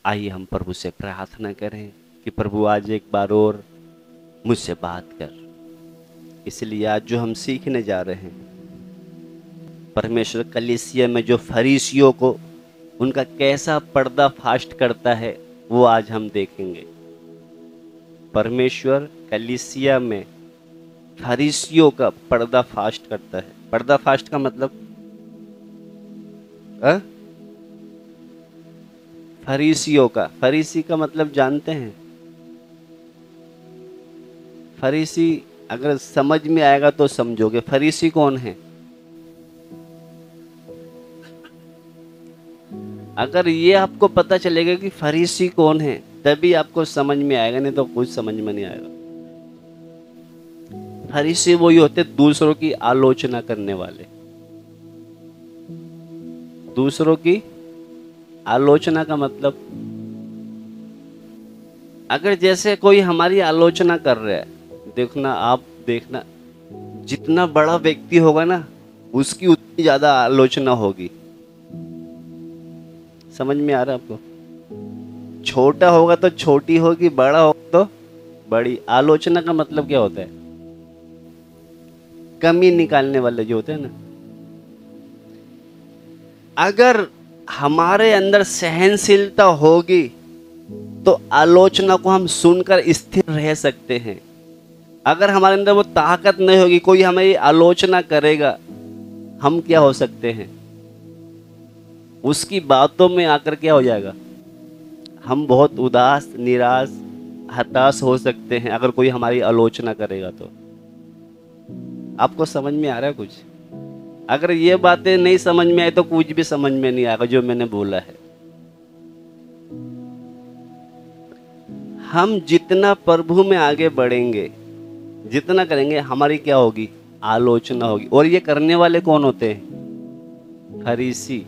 आइए हम प्रभु से प्रार्थना करें कि प्रभु आज एक बार और मुझसे बात कर। इसलिए आज जो हम सीखने जा रहे हैं, परमेश्वर कलीसिया में जो फरीसियों को उनका कैसा पर्दा फास्ट करता है वो आज हम देखेंगे। परमेश्वर कलीसिया में फरीसियों का पर्दा फास्ट करता है। पर्दा फास्ट का मतलब फरीसियों का, फरीसी का मतलब जानते हैं? फरीसी अगर समझ में आएगा तो समझोगे। फरीसी कौन है? अगर ये आपको पता चलेगा कि फरीसी कौन है तभी आपको समझ में आएगा, नहीं तो कुछ समझ में नहीं आएगा। फरीसी वही होते दूसरों की आलोचना करने वाले। दूसरों की आलोचना का मतलब, अगर जैसे कोई हमारी आलोचना कर रहा है, देखना आप देखना, जितना बड़ा व्यक्ति होगा ना उसकी उतनी ज्यादा आलोचना होगी। समझ में आ रहा है आपको? छोटा होगा तो छोटी होगी, बड़ा होगा तो बड़ी। आलोचना का मतलब क्या होता है? कमी निकालने वाले जो होते हैं ना। अगर हमारे अंदर सहनशीलता होगी तो आलोचना को हम सुनकर स्थिर रह सकते हैं। अगर हमारे अंदर वो ताकत नहीं होगी, कोई हमारी आलोचना करेगा, हम क्या हो सकते हैं? उसकी बातों में आकर क्या हो जाएगा? हम बहुत उदास, निराश, हताश हो सकते हैं अगर कोई हमारी आलोचना करेगा तो। आपको समझ में आ रहा है कुछ? अगर ये बातें नहीं समझ में आए तो कुछ भी समझ में नहीं आएगा जो मैंने बोला है। हम जितना प्रभु में आगे बढ़ेंगे, जितना करेंगे, हमारी क्या होगी? आलोचना होगी। और ये करने वाले कौन होते हैं? फरीसी।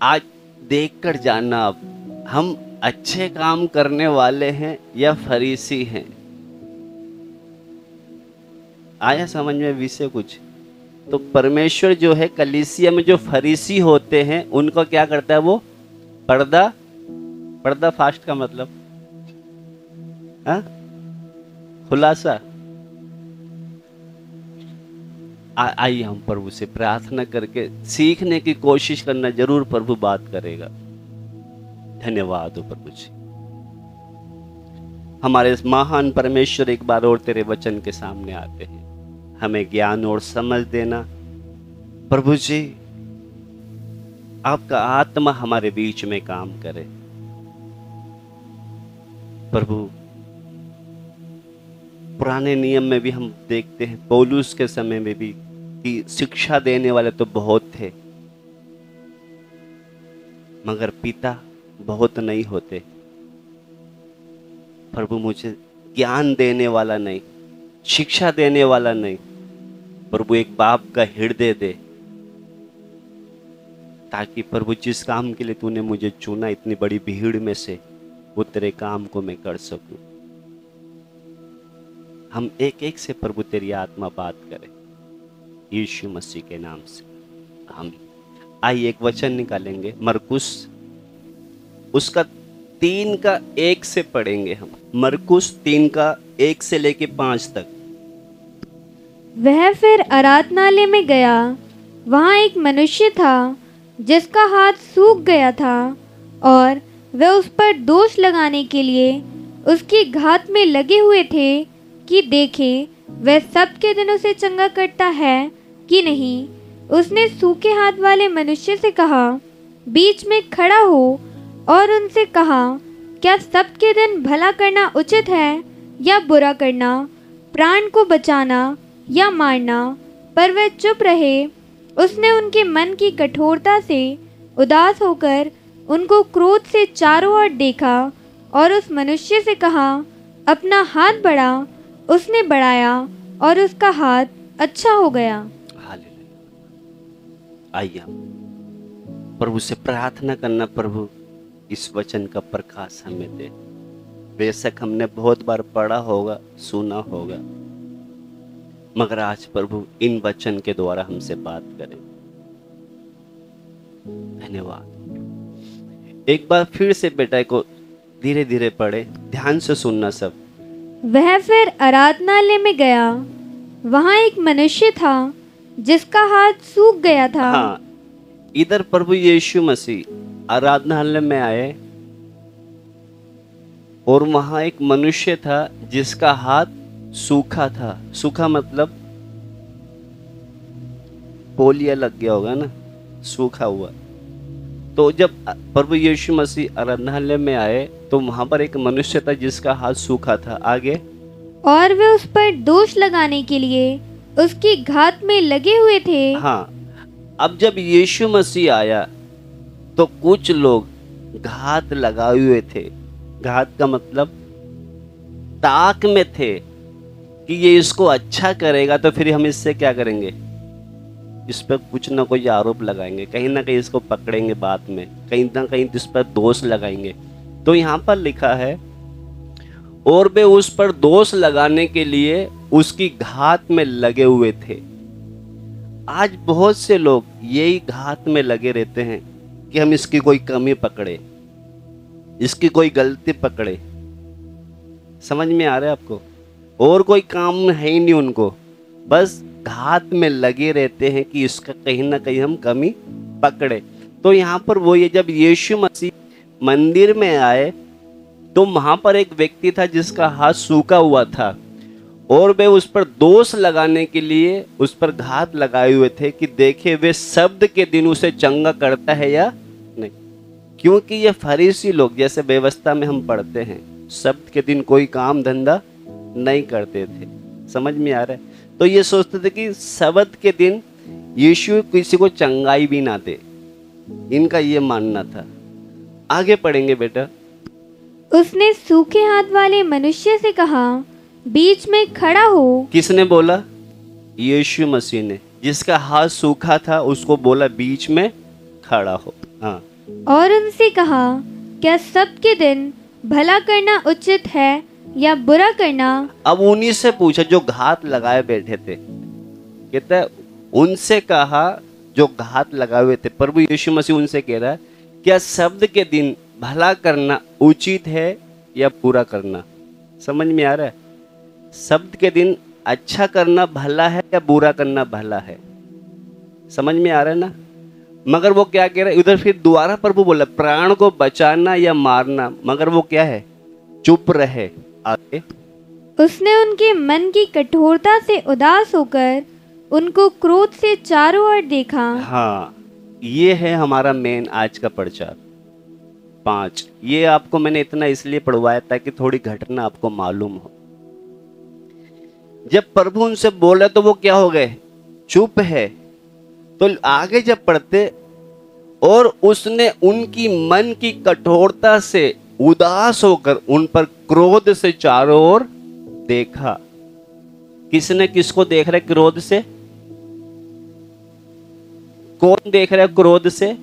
आज देखकर जानना आप, हम अच्छे काम करने वाले हैं या फरीसी हैं? आया समझ में विषय कुछ? तो परमेश्वर जो है कलीसिया में जो फरीसी होते हैं उनको क्या करता है? वो पर्दा, पर्दा फास्ट का मतलब खुलासा। आइए हम प्रभु से प्रार्थना करके सीखने की कोशिश करना, जरूर प्रभु बात करेगा। धन्यवाद हो प्रभु जी। हमारे इस महान परमेश्वर, एक बार और तेरे वचन के सामने आते हैं, हमें ज्ञान और समझ देना प्रभु जी। आपका आत्मा हमारे बीच में काम करे प्रभु। पुराने नियम में भी हम देखते हैं, पौलुस के समय में भी, कि शिक्षा देने वाले तो बहुत थे मगर पिता बहुत नहीं होते। प्रभु मुझे ज्ञान देने वाला नहीं, शिक्षा देने वाला नहीं, प्रभु एक बाप का हृदय दे, ताकि प्रभु जिस काम के लिए तूने मुझे चुना इतनी बड़ी भीड़ में से, वो तेरे काम को मैं कर सकूं। हम एक एक से प्रभु तेरी आत्मा बात करे, यीशु मसीह के नाम से हम। आइए एक वचन निकालेंगे, मरकुस उसका 3:1 से पढ़ेंगे हम। मरकुस 3:1 से लेके 5 तक। वह फिर आराधनालय में गया। वहाँ एक मनुष्य था जिसका हाथ सूख गया था, और वह उस पर दोष लगाने के लिए उसकी घात में लगे हुए थे कि देखे वह सबके दिन उसे चंगा करता है कि नहीं। उसने सूखे हाथ वाले मनुष्य से कहा, बीच में खड़ा हो और उनसे कहा, क्या सबके दिन भला करना उचित है या बुरा करना, प्राण को बचाना या मारना? पर वह चुप रहे। उसने उनके मन की कठोरता से उदास होकर उनको क्रोध से चारों ओर देखा और उस मनुष्य से कहा, अपना हाथ बढ़ा। उसने बढ़ाया और उसका हाथ अच्छा हो गया। आइए प्रभु से प्रार्थना करना, प्रभु इस वचन का प्रकाश हमें दे। बेशक हमने बहुत बार पढ़ा होगा, सुना होगा, मगर आज प्रभु इन वचन के द्वारा हमसे बात करें। धन्यवाद। एक बार फिर से बेटा को धीरे धीरे पढ़े, ध्यान से सुनना सब। वह फिर आराधनालय में गया। वहाँ एक मनुष्य था जिसका हाथ सूख गया था। हाँ, इधर प्रभु यीशु मसीह आराधनालय में आए और वहां एक मनुष्य था जिसका हाथ सूखा था। सूखा मतलब पोलिया लग गया होगा ना, सूखा हुआ। तो जब प्रभु यीशु मसीह आराधनालय में आए तो वहां पर एक मनुष्य था जिसका हाथ सूखा था। आगे, और वे उस पर दोष लगाने के लिए उसकी घात में लगे हुए थे। हाँ, अब जब यीशु मसीह आया तो कुछ लोग घात लगाए हुए थे। घात का मतलब ताक में थे कि ये इसको अच्छा करेगा तो फिर हम इससे क्या करेंगे, इस पर कुछ ना कोई आरोप लगाएंगे, कहीं ना कहीं इसको पकड़ेंगे, बाद में कहीं ना कहीं इस पर दोष लगाएंगे। तो यहाँ पर लिखा है, और वे उस पर दोष लगाने के लिए उसकी घात में लगे हुए थे। आज बहुत से लोग यही घात में लगे रहते हैं कि हम इसकी कोई कमी पकड़े, इसकी कोई गलती पकड़े। समझ में आ रहा है आपको? और कोई काम है ही नहीं उनको, बस घात में लगे रहते हैं कि इसका कहीं ना कहीं हम कमी पकड़े। तो यहाँ पर वो ये जब यीशु मसीह मंदिर में आए तो वहां पर एक व्यक्ति था जिसका हाथ सूखा हुआ था, और वे उस पर दोष लगाने के लिए उस पर घात लगाए हुए थे कि देखे वे शब्द के दिन उसे चंगा करता है या नहीं। क्योंकि ये फरीसी लोग, जैसे व्यवस्था में हम पढ़ते हैं, शब्द के दिन कोई काम धंधा नहीं करते थे। समझ में आ रहा है? तो ये सोचते थे कि शब्द के दिन यीशु किसी को चंगाई भी ना दे, इनका ये मानना था। आगे पढ़ेंगे बेटा। उसने सूखे हाथ वाले मनुष्य से कहा, बीच में खड़ा हो। किसने बोला? यीशु मसीह ने। जिसका हाथ सूखा था उसको बोला बीच में खड़ा हो। हाँ, और उनसे कहा, क्या सबके दिन भला करना उचित है या बुरा करना? अब उन्हीं से पूछा जो घात लगाए बैठे थे। कहते उनसे कहा जो घात लगाए हुए थे। प्रभु यीशु मसीह उनसे कह रहा है, क्या शब्द के दिन भला करना उचित है या बुरा करना? समझ में आ रहा है? शब्द के दिन अच्छा करना भला है या बुरा करना भला है? समझ में आ रहा है ना? मगर वो क्या कह रहा है उधर, फिर दोबारा प्रभु बोला प्राण को बचाना या मारना, मगर वो क्या है, चुप रहे। आगे, उसने उनके मन की कठोरता से उदास होकर उनको क्रोध से चारों ओर देखा। हाँ, ये है हमारा मेन आज का प्रचार 5। ये आपको मैंने इतना इसलिए पढ़वाया ताकि थोड़ी घटना आपको मालूम हो। जब प्रभु उनसे बोला तो वो क्या हो गए, चुप है। तो आगे जब पढ़ते, और उसने उनकी मन की कठोरता से उदास होकर उन पर क्रोध से चारों ओर देखा। किसने किसको देख रहा है क्रोध से? कौन देख रहा है क्रोध से?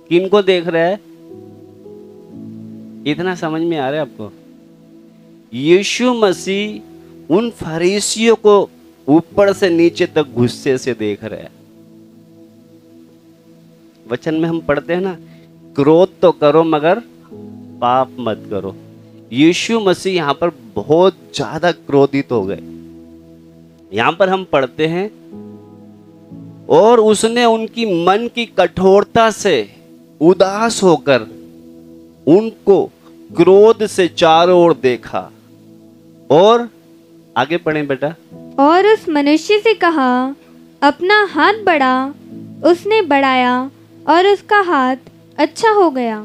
किनको देख रहा है? इतना समझ में आ रहा है आपको? यीशु मसीह उन फरीसियों को ऊपर से नीचे तक गुस्से से देख रहा है। वचन में हम पढ़ते हैं ना, क्रोध तो करो मगर पाप मत करो। यीशु मसीह यहां पर बहुत ज्यादा क्रोधित हो गए। यहां पर हम पढ़ते हैं, और उसने उनकी मन की कठोरता से उदास होकर उनको क्रोध से चारों ओर देखा। और आगे पढ़ें बेटा। और उस मनुष्य से कहा, अपना हाथ बढ़ा। उसने बढ़ाया और उसका हाथ अच्छा हो गया।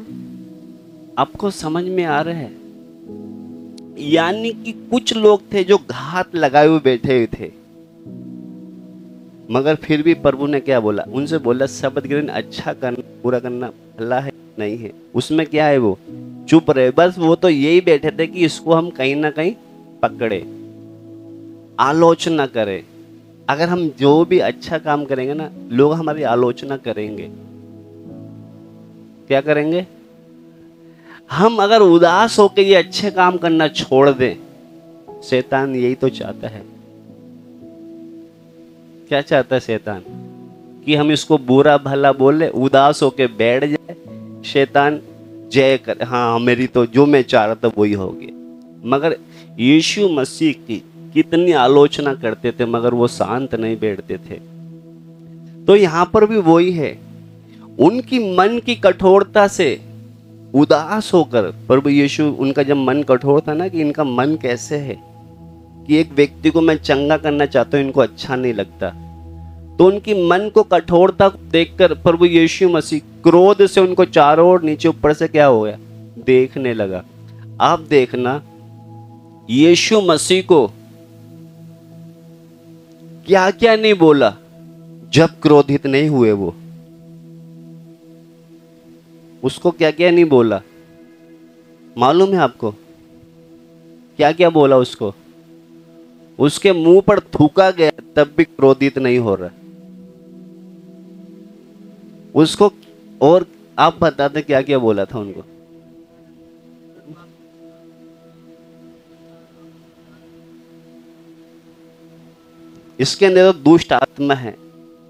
आपको समझ में आ रहा है? यानी कि कुछ लोग थे जो घात लगाए हुए बैठे हुए थे, मगर फिर भी प्रभु ने क्या बोला? उनसे बोला शब्द के दिन अच्छा करना बुरा करना भला है नहीं है। उसमें क्या है, वो चुप रहे। बस वो तो यही बैठे थे कि इसको हम कहीं ना कहीं पकड़े, आलोचना करें। अगर हम जो भी अच्छा काम करेंगे ना, लोग हमारी आलोचना करेंगे। क्या करेंगे? हम अगर उदास होकर ये अच्छे काम करना छोड़ दें, शैतान यही तो चाहता है। क्या चाहता है शैतान? कि हम इसको बुरा भला बोले, उदास होकर बैठ जाए। शैतान जय कर, हाँ मेरी तो जो मैं चाह रहा था वही हो गया। मगर यीशु मसीह की कितनी आलोचना करते थे मगर वो शांत नहीं बैठते थे। तो यहां पर भी वही है, उनकी मन की कठोरता से उदास होकर प्रभु यीशु, उनका जब मन कठोर था ना कि इनका मन कैसे है कि एक व्यक्ति को मैं चंगा करना चाहता हूं, इनको अच्छा नहीं लगता, तो उनकी मन को कठोरता को देखकर प्रभु यीशु मसीह क्रोध से उनको चारों ओर नीचे ऊपर से क्या हो गया, देखने लगा। आप देखना यीशु मसीह को क्या क्या नहीं बोला जब क्रोधित नहीं हुए वो, उसको क्या क्या नहीं बोला मालूम है आपको? क्या क्या बोला उसको? उसके मुंह पर थूका गया तब भी क्रोधित नहीं हो रहा उसको। और आप बताते क्या क्या बोला था उनको? इसके अंदर तो दुष्ट आत्मा है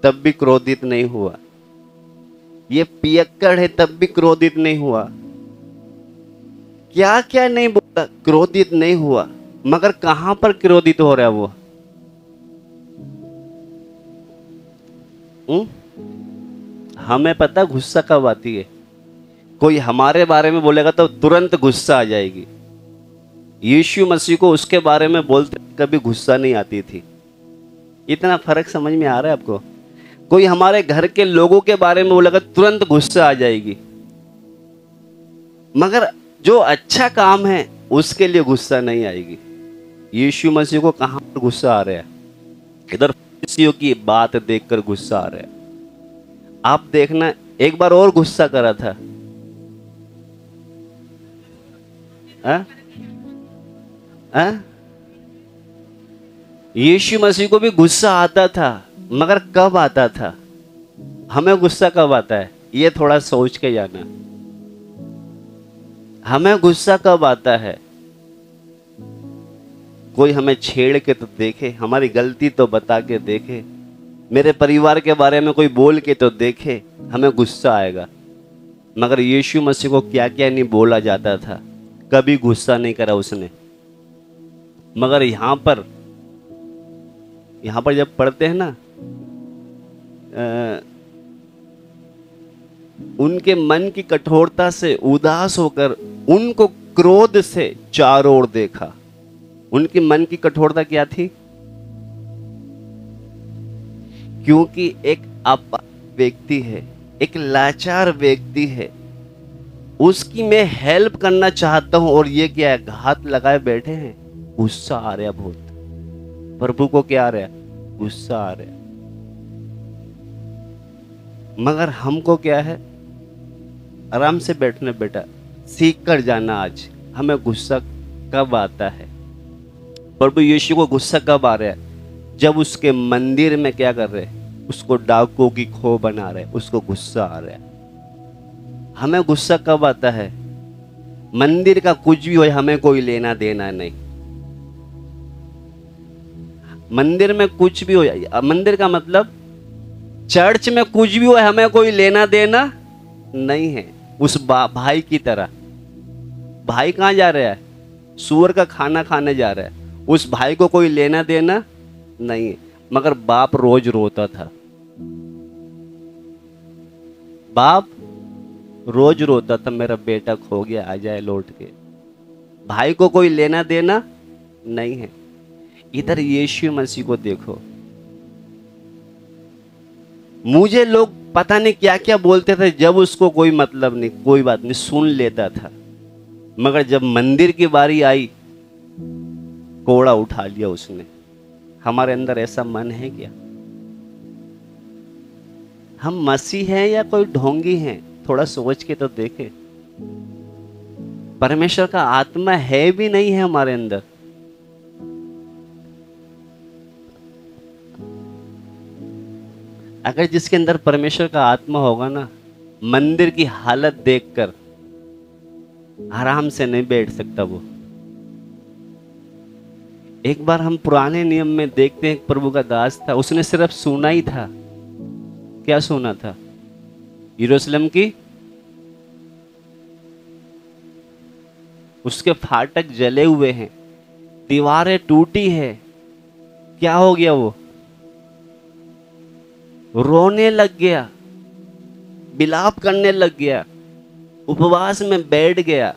तब भी क्रोधित नहीं हुआ, ये पियक्कड़ है तब भी क्रोधित नहीं हुआ, क्या क्या नहीं बोला, क्रोधित नहीं हुआ। मगर कहां पर क्रोधित हो रहा है वो? हमें पता गुस्सा कब आती है, कोई हमारे बारे में बोलेगा तो तुरंत गुस्सा आ जाएगी। यीशु मसीह को उसके बारे में बोलते कभी गुस्सा नहीं आती थी। इतना फर्क समझ में आ रहा है आपको? कोई हमारे घर के लोगों के बारे में बोलेगा तुरंत गुस्सा आ जाएगी, मगर जो अच्छा काम है उसके लिए गुस्सा नहीं आएगी। यीशु मसीह को कहां पर गुस्सा आ रहा है? इधर फरीसियों की बात देखकर गुस्सा आ रहा है। आप देखना एक बार और गुस्सा करा था, यीशु मसीह को भी गुस्सा आता था, मगर कब आता था? हमें गुस्सा कब आता है ये थोड़ा सोच के जाना। हमें गुस्सा कब आता है? कोई हमें छेड़ के तो देखे, हमारी गलती तो बता के देखे, मेरे परिवार के बारे में कोई बोल के तो देखे, हमें गुस्सा आएगा। मगर यीशु मसीह को क्या क्या नहीं बोला जाता था, कभी गुस्सा नहीं करा उसने। मगर यहां पर जब पढ़ते हैं ना, उनके मन की कठोरता से उदास होकर उनको क्रोध से चारों ओर देखा। उनकी मन की कठोरता क्या थी? क्योंकि एक व्यक्ति है, एक लाचार व्यक्ति है, उसकी मैं हेल्प करना चाहता हूं और ये क्या है, घात लगाए बैठे हैं। गुस्सा आ रहा बहुत, प्रभु को क्या आ रहा है? गुस्सा आ रहा है। मगर हमको क्या है, आराम से बैठना बेटा, सीख कर जाना। आज हमें गुस्सा कब आता है? प्रभु यीशु को गुस्सा कब आ रहा है? जब उसके मंदिर में क्या कर रहे हैं, उसको डाकुओं की खो बना रहे, उसको गुस्सा आ रहा है। हमें गुस्सा कब आता है? मंदिर का कुछ भी हो, हमें कोई लेना देना नहीं। मंदिर में कुछ भी हो, मंदिर का मतलब चर्च में कुछ भी हो, हमें कोई लेना देना नहीं है। उस भाई की तरह, भाई कहां जा रहा है? सूअर का खाना खाने जा रहा है, उस भाई को कोई लेना देना नहीं है। मगर बाप रोज रोता था, बाप रोज रोता था, मेरा बेटा खो गया, आ जाए लौट के। भाई को कोई लेना देना नहीं है। इधर यीशु मसीह को देखो, मुझे लोग पता नहीं क्या क्या बोलते थे, जब उसको कोई मतलब नहीं, कोई बात नहीं, सुन लेता था। मगर जब मंदिर की बारी आई, कोड़ा उठा लिया उसने। हमारे अंदर ऐसा मन है क्या? हम मसीह हैं या कोई ढोंगी हैं? थोड़ा सोच के तो देखे। परमेश्वर का आत्मा है भी नहीं है हमारे अंदर। अगर जिसके अंदर परमेश्वर का आत्मा होगा ना, मंदिर की हालत देखकर आराम से नहीं बैठ सकता वो। एक बार हम पुराने नियम में देखते हैं, प्रभु का दास था, उसने सिर्फ सुना ही था। क्या सुना था? यरूशलेम की उसके फाटक जले हुए हैं, दीवारें टूटी है। क्या हो गया? वो रोने लग गया, विलाप करने लग गया, उपवास में बैठ गया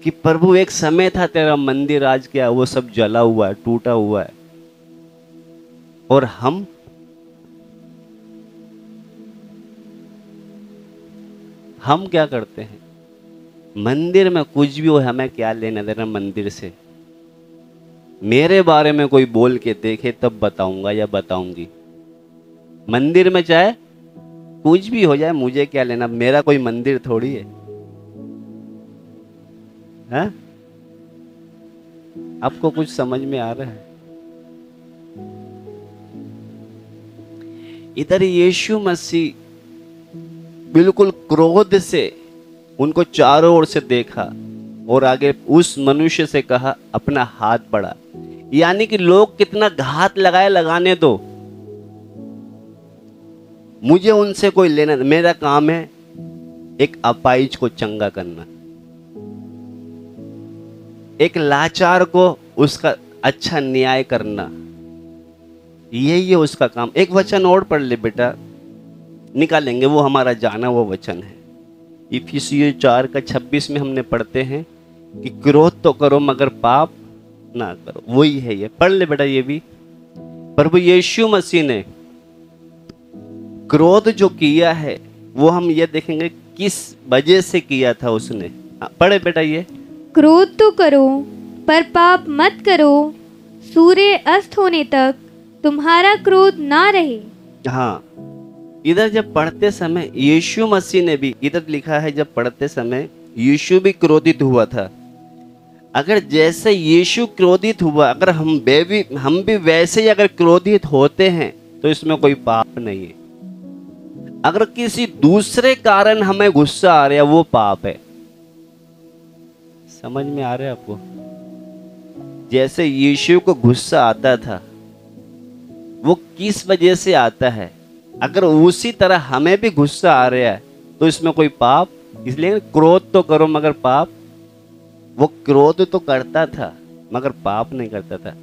कि प्रभु एक समय था तेरा मंदिर, आज क्या वो सब जला हुआ है, टूटा हुआ है। और हम क्या करते हैं? मंदिर में कुछ भी हो, हमें क्या लेना देना मंदिर से? मेरे बारे में कोई बोल के देखे तब बताऊंगा या बताऊंगी। मंदिर में चाहे कुछ भी हो जाए, मुझे क्या लेना, मेरा कोई मंदिर थोड़ी है। हैं? आपको कुछ समझ में आ रहा है? इधर यीशु मसीह बिल्कुल क्रोध से उनको चारों ओर से देखा और आगे उस मनुष्य से कहा, अपना हाथ बढ़ा। यानी कि लोग कितना घात लगाए, लगाने दो, मुझे उनसे कोई लेना, मेरा काम है एक अपाहिज को चंगा करना, एक लाचार को उसका अच्छा न्याय करना, यही है उसका काम। एक वचन और पढ़ ले बेटा, निकालेंगे, वो हमारा जाना वो वचन है। इफिसियों 4:26 में हमने पढ़ते हैं कि क्रोध तो करो मगर पाप ना करो। वही है ये, पढ़ ले बेटा ये भी। प्रभु यीशु मसीह ने क्रोध जो किया है वो हम ये देखेंगे किस वजह से किया था उसने। पढ़े बेटा ये। क्रोध तो करो पर पाप मत करो, सूर्य अस्त होने तक तुम्हारा क्रोध ना रहे। हाँ, इधर जब पढ़ते समय यीशु मसीह ने भी, इधर लिखा है जब पढ़ते समय यीशु भी क्रोधित हुआ था। अगर जैसे यीशु क्रोधित हुआ, अगर हम भी वैसे ही अगर क्रोधित होते हैं तो इसमें कोई पाप नहीं है। अगर किसी दूसरे कारण हमें गुस्सा आ रहा है वो पाप है। समझ में आ रहा है आपको? जैसे यीशु को गुस्सा आता था, वो किस वजह से आता है? अगर उसी तरह हमें भी गुस्सा आ रहा है तो इसमें कोई पाप, इसलिए क्रोध तो करो मगर पाप। वो क्रोध तो करता था मगर पाप नहीं करता था।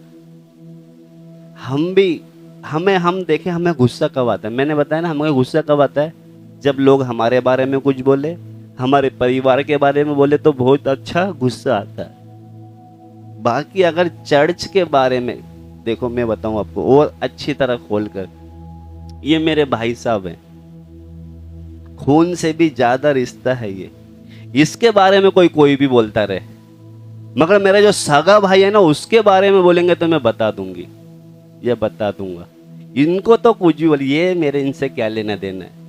हम देखें हमें गुस्सा कब आता है। मैंने बताया ना, हमें गुस्सा कब आता है? जब लोग हमारे बारे में कुछ बोले, हमारे परिवार के बारे में बोले तो बहुत अच्छा गुस्सा आता है। बाकी अगर चर्च के बारे में देखो, मैं बताऊं आपको और अच्छी तरह खोलकर, ये मेरे भाई साहब हैं, खून से भी ज्यादा रिश्ता है ये। इसके बारे में कोई भी बोलता रहे, मगर मेरा जो सगा भाई है ना उसके बारे में बोलेंगे तो मैं बता दूंगी, ये बता दूंगा। इनको तो कुछ भी बोलिए, ये मेरे इनसे क्या लेना देना है।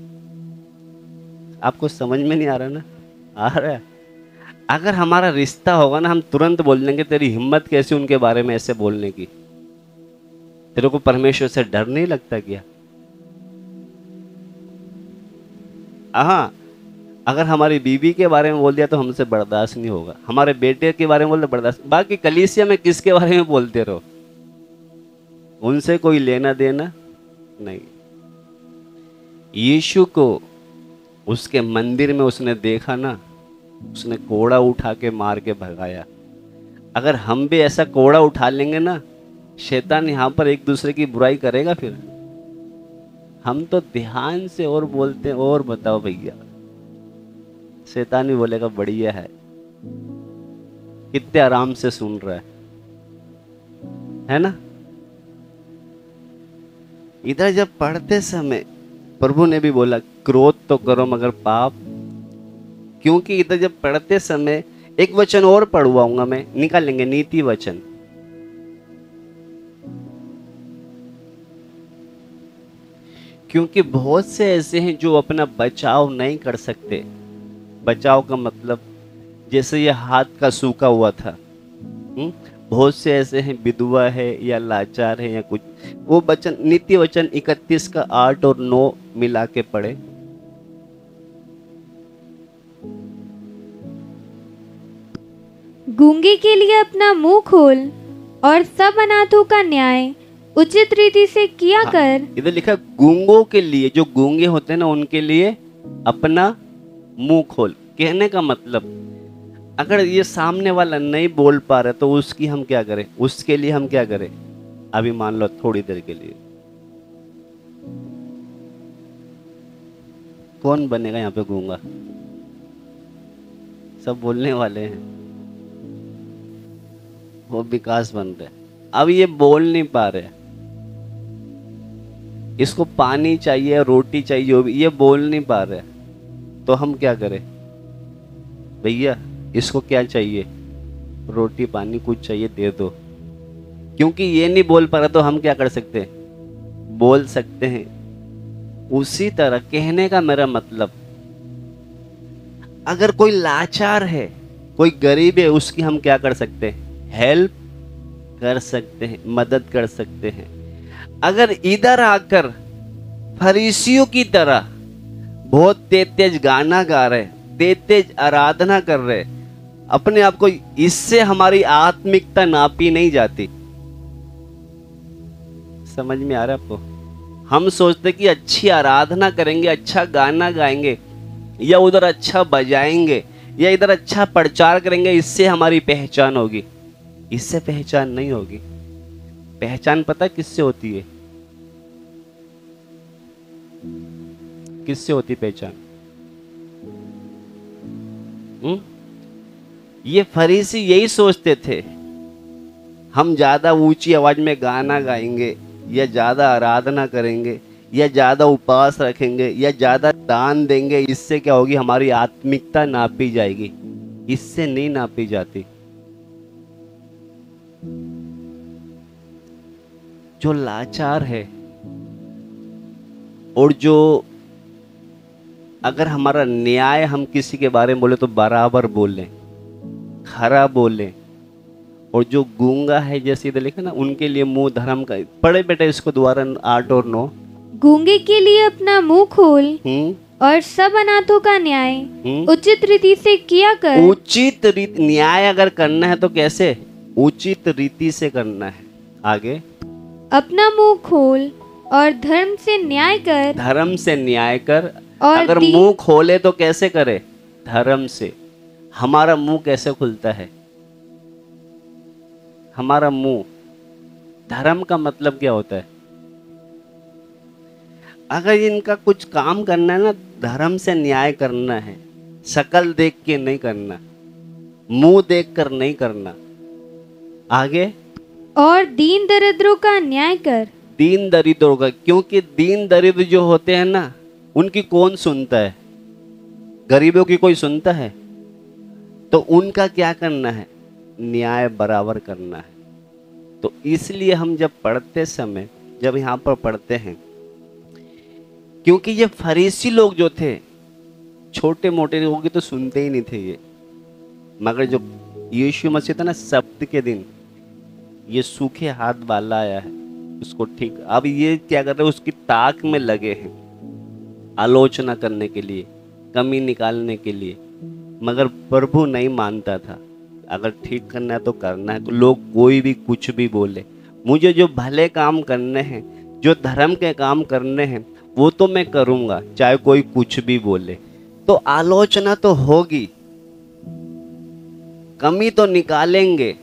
आपको समझ में नहीं आ रहा ना? आ रहा है? अगर हमारा रिश्ता होगा ना, हम तुरंत बोल देंगे तेरी हिम्मत कैसी उनके बारे में ऐसे बोलने की? तेरे को परमेश्वर से डर नहीं लगता क्या? हाँ, अगर हमारी बीवी के बारे में बोल दिया तो हमसे बर्दाश्त नहीं होगा, हमारे बेटे के बारे में बोल दिया बर्दाश्त। बाकी कलीसिया में किसके बारे में बोलते रहो, उनसे कोई लेना देना नहीं। यीशु को उसके मंदिर में उसने देखा ना, उसने कोड़ा उठा के मार के भगाया। अगर हम भी ऐसा कोड़ा उठा लेंगे ना, शैतान यहाँ पर एक दूसरे की बुराई करेगा। फिर हम तो ध्यान से और बोलते हैं, और बताओ भैया, शैतान भी बोलेगा बढ़िया है, कितने आराम से सुन रहा है ना? इधर जब पढ़ते समय प्रभु ने भी बोला क्रोध तो करो मगर पाप, क्योंकि इधर जब पढ़ते समय एक वचन और पढ़वाऊंगा मैं, निकालेंगे नीति वचन। क्योंकि बहुत से ऐसे हैं जो अपना बचाव नहीं कर सकते। बचाव का मतलब जैसे ये हाथ का सूखा हुआ था, बहुत से ऐसे हैं विधवा है या लाचार है या कुछ। वो वचन नीति वचन 31 का 8 और 9 मिला के पढ़े। गूंगे के लिए अपना मुंह खोल और सब अनाथों का न्याय उचित रीति से किया कर। इधर लिखा गूंगों के लिए, जो गूंगे होते हैं ना उनके लिए अपना मुंह खोल। कहने का मतलब, अगर ये सामने वाला नहीं बोल पा रहे तो उसकी हम क्या करें, उसके लिए हम क्या करें। अभी मान लो थोड़ी देर के लिए कौन बनेगा यहाँ पे गूंगा? सब बोलने वाले हैं। वो विकास बन रहे, अब ये बोल नहीं पा रहे, इसको पानी चाहिए, रोटी चाहिए, जो भी, ये बोल नहीं पा रहे, तो हम क्या करें? भैया इसको क्या चाहिए? रोटी पानी कुछ चाहिए, दे दो। क्योंकि ये नहीं बोल पा रहा तो हम क्या कर सकते हैं? बोल सकते हैं। उसी तरह कहने का मेरा मतलब, अगर कोई लाचार है, कोई गरीब है, उसकी हम क्या कर सकते हैं? हेल्प कर सकते हैं, मदद कर सकते हैं। अगर इधर आकर फरीसियों की तरह बहुत तेज तेज गाना गा रहे, तेज तेज आराधना कर रहे, अपने आप को, इससे हमारी आत्मिकता नापी नहीं जाती। समझ में आ रहा है आपको? हम सोचते कि अच्छी आराधना करेंगे, अच्छा गाना गाएंगे, या उधर अच्छा बजाएंगे, या इधर अच्छा प्रचार करेंगे, इससे हमारी पहचान होगी। इससे पहचान नहीं होगी। पहचान पता किससे होती है? किससे होती पहचान? ये फरीसी यही सोचते थे, हम ज्यादा ऊंची आवाज में गाना गाएंगे, या ज्यादा आराधना करेंगे, या ज्यादा उपवास रखेंगे, या ज्यादा दान देंगे, इससे क्या होगी? हमारी आत्मिकता नापी जाएगी। इससे नहीं नापी जाती। जो लाचार है, और जो, अगर हमारा न्याय हम किसी के बारे में बोले तो बराबर बोलें, खरा बोलें, और जो गूंगा है, जैसे इधर लिखा ना, उनके लिए मुंह धर्म का। पढ़े बेटा इसको दोबारा 8 और 9। गूंगे के लिए अपना मुंह खोल और सब अनाथों का न्याय उचित रीति से किया कर। उचित रीति, न्याय अगर करना है तो कैसे? उचित रीति से करना है। आगे, अपना मुंह खोल और धर्म से न्याय कर। धर्म से न्याय कर। और अगर मुंह खोले तो कैसे करे? धर्म से। हमारा मुंह कैसे खुलता है? हमारा मुंह, धर्म का मतलब क्या होता है? अगर इनका कुछ काम करना है ना, धर्म से न्याय करना है, शक्ल देख के नहीं करना, मुंह देख कर नहीं करना। आगे, और दीन दरिद्रों का न्याय कर। दीन दरिद्रों का, क्योंकि दीन दरिद्र जो होते हैं ना, उनकी कौन सुनता है? गरीबों की कोई सुनता है? तो उनका क्या करना है? न्याय बराबर करना है। तो इसलिए हम जब पढ़ते समय, जब यहाँ पर पढ़ते हैं, क्योंकि ये फरीसी लोग जो थे, छोटे मोटे लोगों की तो सुनते ही नहीं थे ये, मगर जो यीशु मसीह था ना, सब्त के दिन ये सूखे हाथ वाला आया है, उसको ठीक, अब ये क्या कर रहे हैं? उसकी ताक में लगे हैं, आलोचना करने के लिए, कमी निकालने के लिए। मगर प्रभु नहीं मानता था, अगर ठीक करना है तो करना है, तो लोग कोई भी कुछ भी बोले, मुझे जो भले काम करने हैं, जो धर्म के काम करने हैं, वो तो मैं करूंगा, चाहे कोई कुछ भी बोले। तो आलोचना तो होगी, कमी तो निकालेंगे,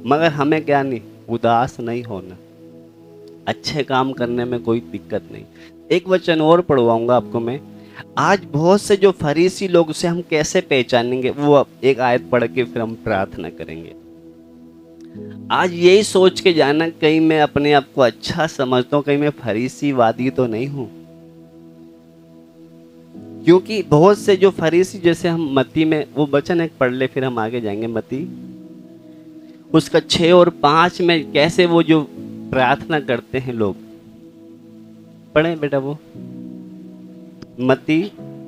मगर हमें क्या नहीं, उदास नहीं होना, अच्छे काम करने में कोई दिक्कत नहीं। एक वचन और पढ़वाऊंगा आपको मैं। आज बहुत से जो फरीसी लोग, उसे हम कैसे पहचानेंगे, वो एक आयत पढ़ के फिर हम प्रार्थना करेंगे। आज यही सोच के जाना, कहीं मैं अपने आप को अच्छा समझता हूँ, कहीं मैं फरीसीवादी तो नहीं हूं। क्योंकि बहुत से जो फरीसी, जैसे हम मत्ती में वो वचन एक पढ़ ले, फिर हम आगे जाएंगे। मत्ती उसका 6 और 5 में कैसे वो जो प्रार्थना करते हैं लोग, पढ़े बेटा वो मत्ती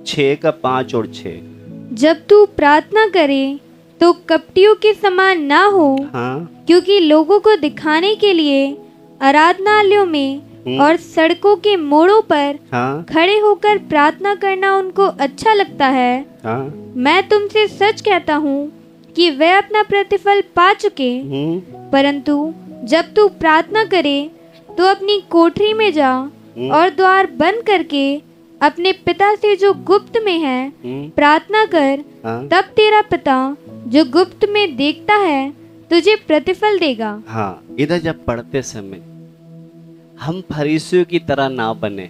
6 का 5 और 6। जब तू प्रार्थना करे तो कपटियों के समान ना हो, हाँ, क्योंकि लोगों को दिखाने के लिए आराधनालयों में और सड़कों के मोड़ों पर हाँ, खड़े होकर प्रार्थना करना उनको अच्छा लगता है। हाँ, मैं तुमसे सच कहता हूँ कि वे अपना प्रतिफल पा चुके। परंतु जब तू प्रार्थना करे तो अपनी कोठरी में जा और द्वार बंद करके अपने पिता से जो गुप्त में है प्रार्थना कर, हाँ। तब तेरा पिता जो गुप्त में देखता है तुझे प्रतिफल देगा। हाँ, इधर जब पढ़ते समय हम फरीसियों की तरह ना बने।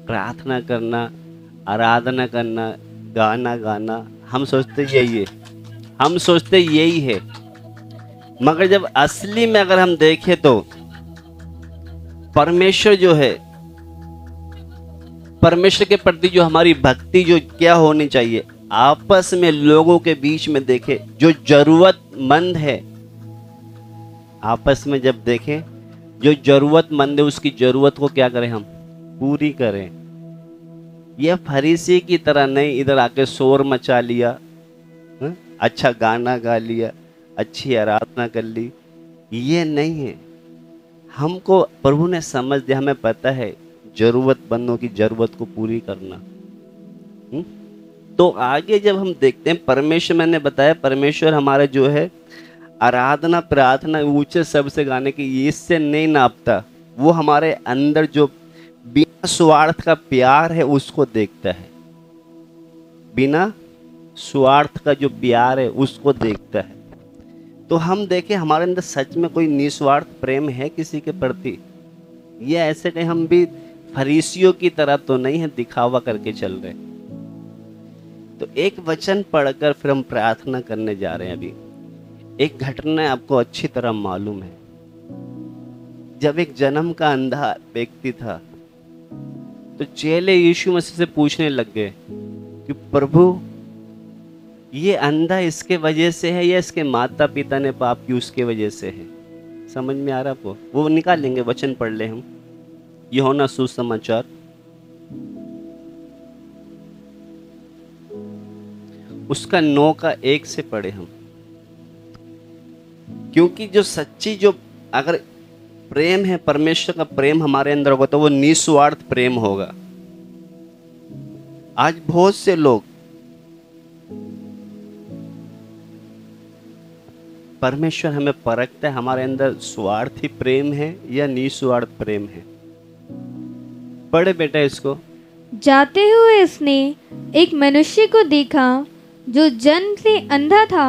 प्रार्थना करना, आराधना करना, गाना गाना, हम सोचते यही है, मगर जब असली में अगर हम देखें तो परमेश्वर जो है, परमेश्वर के प्रति जो हमारी भक्ति जो क्या होनी चाहिए, आपस में लोगों के बीच में देखें जो जरूरतमंद है, आपस में जब देखें जो जरूरतमंद है उसकी जरूरत को क्या करें, हम पूरी करें। यह फरीसी की तरह नहीं इधर आके शोर मचा लिया, अच्छा गाना गा लिया, अच्छी आराधना कर ली, ये नहीं है। हमको प्रभु ने समझ दिया, हमें पता है जरूरतमंदों की जरूरत को पूरी करना। तो आगे जब हम देखते हैं परमेश्वर, मैंने बताया परमेश्वर हमारा जो है आराधना प्रार्थना ऊंचे सबसे गाने की इससे नहीं नापता, वो हमारे अंदर जो बिना स्वार्थ का प्यार है उसको देखता है। बिना स्वार्थ का जो प्यार है उसको देखता है। तो हम देखें हमारे अंदर सच में कोई निस्वार्थ प्रेम है किसी के प्रति, ये ऐसे कहीं हम भी फरीसियों की तरह तो नहीं है दिखावा करके चल रहे। तो एक वचन पढ़कर फिर हम प्रार्थना करने जा रहे हैं। अभी एक घटना आपको अच्छी तरह मालूम है। जब एक जन्म का अंधा व्यक्ति था तो चेले यीशु मसीह से पूछने लग गए कि प्रभु ये अंधा इसके वजह से है या इसके माता पिता ने पाप की उसके वजह से है? समझ में आ रहा आपको? वो निकाल लेंगे, वचन पढ़ ले हम। यूहन्ना सुसमाचार उसका 9 का 1 से पढ़े हम, क्योंकि जो सच्ची जो अगर प्रेम है, परमेश्वर का प्रेम हमारे अंदर होगा तो वो निस्वार्थ प्रेम होगा। आज बहुत से लोग परमेश्वर हमें परखता है हमारे अंदर स्वार्थी प्रेम है या निस्वार्थ प्रेम है। पढ़े बेटा इसको। जाते हुए उसने एक मनुष्य को देखा जो जन्म से अंधा था।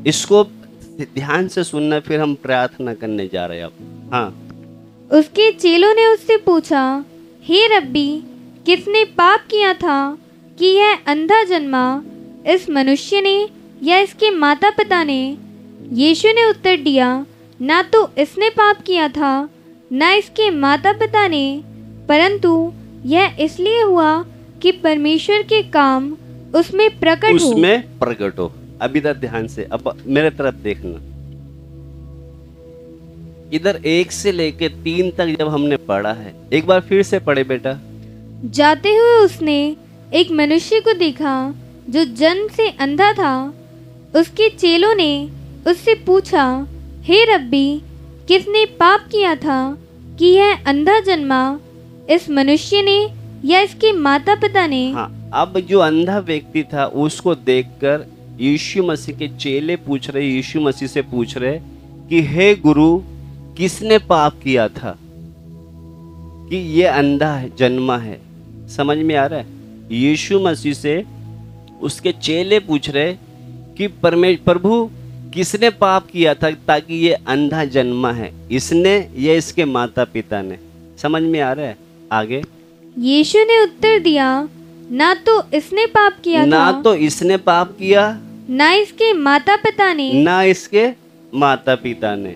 इसको ध्यान से सुनना, फिर हम प्रार्थना करने जा रहे हैं अब। हाँ। उसके चेलों ने उससे पूछा, हे रब्बी, किसने पाप किया था कि यह अंधा जन्मा, इस मनुष्य ने या इसके माता पिता ने? यीशु ने उत्तर दिया, ना तो इसने पाप किया था ना इसके माता पिता ने, परंतु यह इसलिए हुआ कि परमेश्वर के काम उसमें प्रकट हो। अभी तक ध्यान से अब मेरे तरफ देखना। इधर 1 से लेके 3 तक जब हमने पढ़ा है, एक बार फिर से पढ़े बेटा। जाते हुए उसने एक मनुष्य को देखा जो जन्म से अंधा था। उसके चेलों ने उससे पूछा, हे रब्बी, किसने पाप किया था कि यह अंधा जन्मा, इस मनुष्य ने या इसके माता पिता ने? हाँ, अब जो अंधा व्यक्ति था उसको देखकर यीशु मसीह के चेले पूछ रहे, यीशु मसीह से पूछ रहे कि हे गुरु, किसने पाप किया था कि ये अंधा है, जन्मा है? समझ में आ रहा है? यीशु मसीह से उसके चेले पूछ रहे कि प्रभु किसने पाप किया था ताकि ये अंधा जन्मा है, इसने या इसके माता पिता ने? समझ में आ रहा है? आगे यीशु ने उत्तर दिया, ना तो इसने पाप किया ना था, तो इसने पाप किया, ना इसके माता पिता ने, ना इसके माता पिता ने।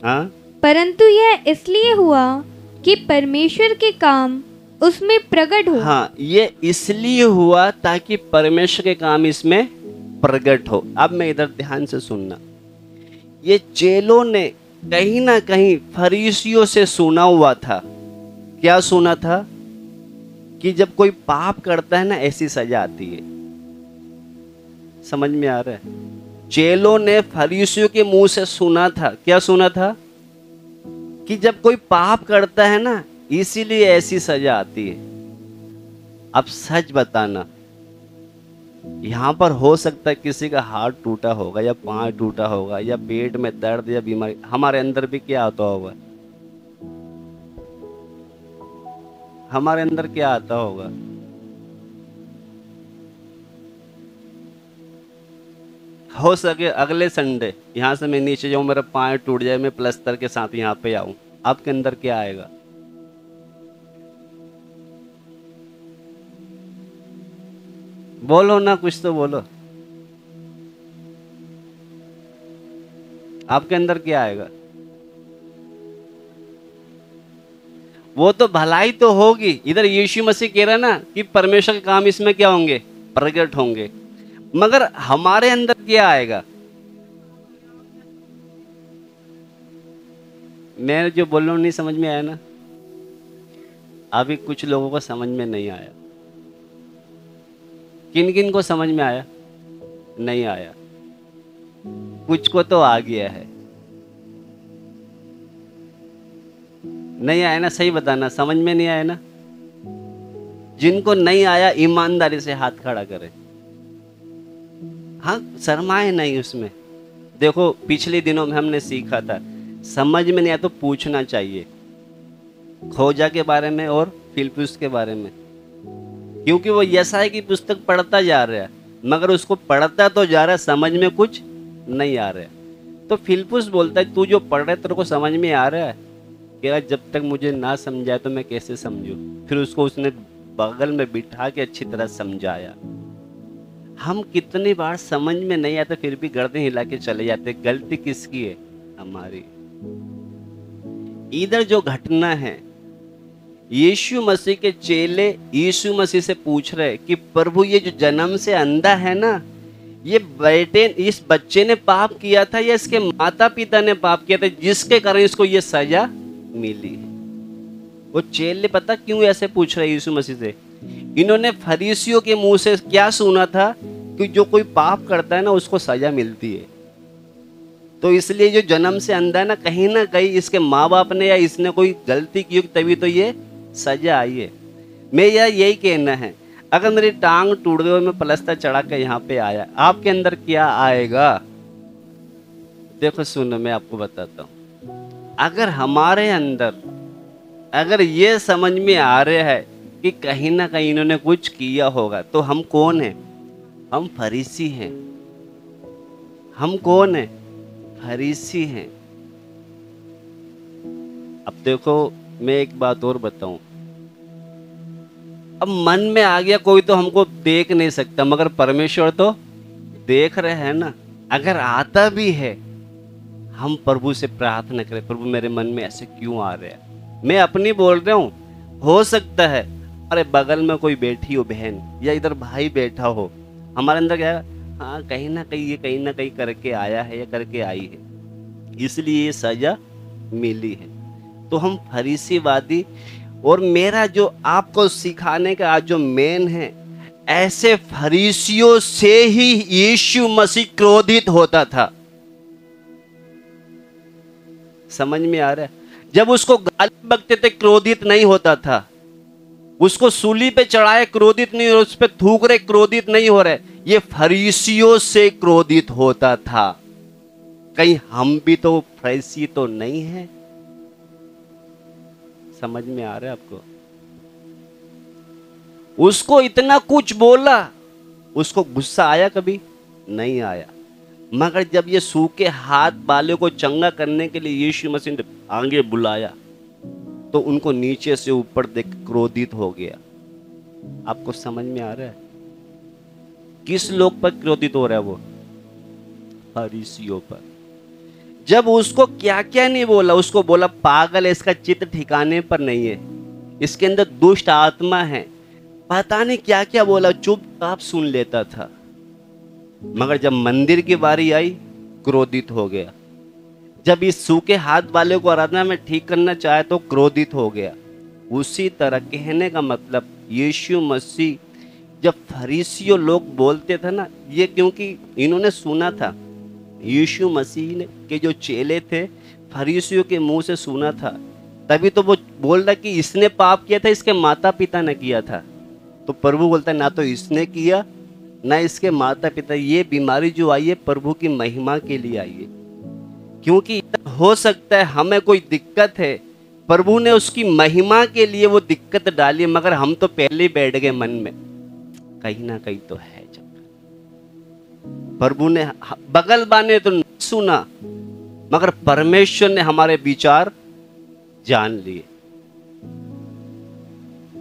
हाँ, परंतु यह इसलिए हुआ कि परमेश्वर के काम उसमें प्रकट हो। हाँ, ये इसलिए हुआ ताकि परमेश्वर के काम इसमें प्रकट हो। अब मैं इधर ध्यान से सुनना। ये चेलों ने कहीं ना कहीं फरीसियों से सुना हुआ था। क्या सुना था? कि जब कोई पाप करता है ना, ऐसी सजा आती है। समझ में आ रहा है? चेलों ने फरीसियों के मुंह से सुना था। क्या सुना था? कि जब कोई पाप करता है ना, इसीलिए ऐसी सजा आती है। अब सच बताना, यहाँ पर हो सकता है किसी का हाथ टूटा होगा या पांव टूटा होगा या पेट में दर्द या बीमारी, हमारे अंदर भी क्या होता होगा? हमारे अंदर क्या आता होगा? हो सके अगले संडे यहां से मैं नीचे जाऊं, मेरा पाँव टूट जाए, मैं प्लस्तर के साथ यहां पे आऊं, आपके अंदर क्या आएगा? बोलो ना, कुछ तो बोलो। आपके अंदर क्या आएगा? वो तो भलाई तो होगी। इधर यीशु मसीह कह रहा है ना कि परमेश्वर के काम इसमें क्या होंगे? प्रकट होंगे। मगर हमारे अंदर क्या आएगा? मैं जो बोल रहा हूं नहीं समझ में आया ना? अभी कुछ लोगों को समझ में नहीं आया। किन किन को समझ में आया? नहीं आया। कुछ को तो आ गया है। नहीं आया ना? सही बताना, समझ में नहीं आया ना? जिनको नहीं आया ईमानदारी से हाथ खड़ा करें। हाँ, शर्माए नहीं उसमें। देखो पिछले दिनों में हमने सीखा था, समझ में नहीं आया तो पूछना चाहिए, खोजा के बारे में और फिलिप्पुस के बारे में। क्योंकि वो यशायाह की पुस्तक पढ़ता जा रहा है, मगर उसको पढ़ता तो जा रहा है, समझ में कुछ नहीं आ रहा है। तो फिलिप्पुस बोलता है, तू जो पढ़ रहा है तेरे को समझ में आ रहा है? कह जब तक मुझे ना समझाए तो मैं कैसे समझूं? फिर उसको उसने बगल में बिठा के अच्छी तरह समझाया। हम कितनी बार समझ में नहीं आते फिर भी गर्दन हिला के चले जाते। गलती किसकी है? हमारी। इधर जो घटना है, यीशु मसीह के चेले यीशु मसीह से पूछ रहे कि प्रभु ये जो जन्म से अंधा है ना, ये इस बच्चे ने पाप किया था या इसके माता पिता ने पाप किया था जिसके कारण इसको ये सजा मिली? वो चेले पता क्यों ऐसे पूछ रहे यीशु मसीह से? इन्होंने फरीसियों के मुंह से क्या सुना था कि जो कोई पाप करता है ना उसको सजा मिलती है। तो इसलिए जो जन्म से अंधा है ना कहीं इसके माँ बाप ने या इसने कोई गलती की तभी तो ये सजा आई है। मैं यही कहना है, अगर मेरी टांग टूट गई और मैं प्लास्टर चढ़ा के यहाँ पे आया, आपके अंदर क्या आएगा? देखो सुनो, मैं आपको बताता हूँ। अगर हमारे अंदर अगर ये समझ में आ रहा है कि कहीं ना कहीं इन्होंने कुछ किया होगा, तो हम कौन हैं? हम फरीसी हैं। हम कौन हैं? फरीसी हैं। अब देखो मैं एक बात और बताऊं, अब मन में आ गया कोई तो हमको देख नहीं सकता, मगर परमेश्वर तो देख रहे हैं ना। अगर आता भी है, हम प्रभु से प्रार्थना करें, प्रभु मेरे मन में ऐसे क्यों आ रहा है? मैं अपनी बोल रहा हूं, हो सकता है अरे बगल में कोई बैठी हो बहन या इधर भाई बैठा हो, हमारे अंदर क्या है, हाँ कहीं ना कहीं ये कहीं ना कहीं करके आया है या करके आई है, इसलिए ये सजा मिली है। तो हम फरीसीवादी, और मेरा जो आपको सिखाने का आज जो मेन है, ऐसे फरीसियों से ही यीशु मसीह क्रोधित होता था। समझ में आ रहा है? जब उसको गाली बकते थे क्रोधित नहीं होता था, उसको सूली पे चढ़ाए क्रोधित नहीं हो, उस पे थूक रहे क्रोधित नहीं हो रहे, ये फरीसियों से क्रोधित होता था। कहीं हम भी तो फरीसी तो नहीं है? समझ में आ रहा है आपको? उसको इतना कुछ बोला, उसको गुस्सा आया? कभी नहीं आया। मगर जब ये सूखे हाथ वाले को चंगा करने के लिए यीशु मसीह ने आगे बुलाया, तो उनको नीचे से ऊपर देख क्रोधित हो गया। आपको समझ में आ रहा है? किस लोग पर क्रोधित हो रहा है वो? फरीसियों पर। जब उसको क्या क्या नहीं बोला, उसको बोला पागल है, इसका चित्त ठिकाने पर नहीं है, इसके अंदर दुष्ट आत्मा है, पता नहीं क्या क्या बोला, चुपचाप सुन लेता था। मगर जब मंदिर की बारी आई, क्रोधित हो गया। जब इस सूखे हाथ वाले को आराधना में ठीक करना चाहे तो क्रोधित हो गया। उसी तरह कहने का मतलब, यीशु मसीह जब फरीसियों लोग बोलते थे ना, ये क्योंकि इन्होंने सुना था, यीशु मसीह ने के जो चेले थे फरीसियों के मुंह से सुना था, तभी तो वो बोल रहा कि इसने पाप किया था, इसके माता पिता ने किया था। तो प्रभु बोलता है ना तो इसने किया ना इसके माता पिता, ये बीमारी जो आई है प्रभु की महिमा के लिए आई है। क्योंकि हो सकता है हमें कोई दिक्कत है, प्रभु ने उसकी महिमा के लिए वो दिक्कत डाली, मगर हम तो पहले ही बैठ गए मन में, कहीं ना कहीं तो है चक्कर। प्रभु ने बगल बाने तो नहीं सुना, मगर परमेश्वर ने हमारे विचार जान लिए।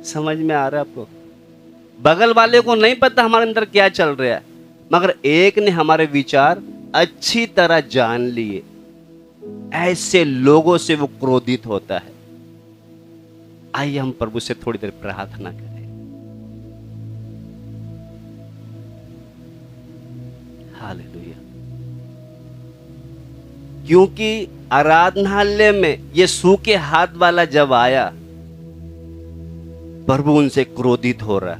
समझ में आ रहा है आपको? बगल वाले को नहीं पता हमारे अंदर क्या चल रहा है, मगर एक ने हमारे विचार अच्छी तरह जान लिए। ऐसे लोगों से वो क्रोधित होता है। आइए हम प्रभु से थोड़ी देर प्रार्थना करें। हालेलुया। क्योंकि आराधनालय में ये सूखे हाथ वाला जब आया, प्रभु उनसे क्रोधित हो रहा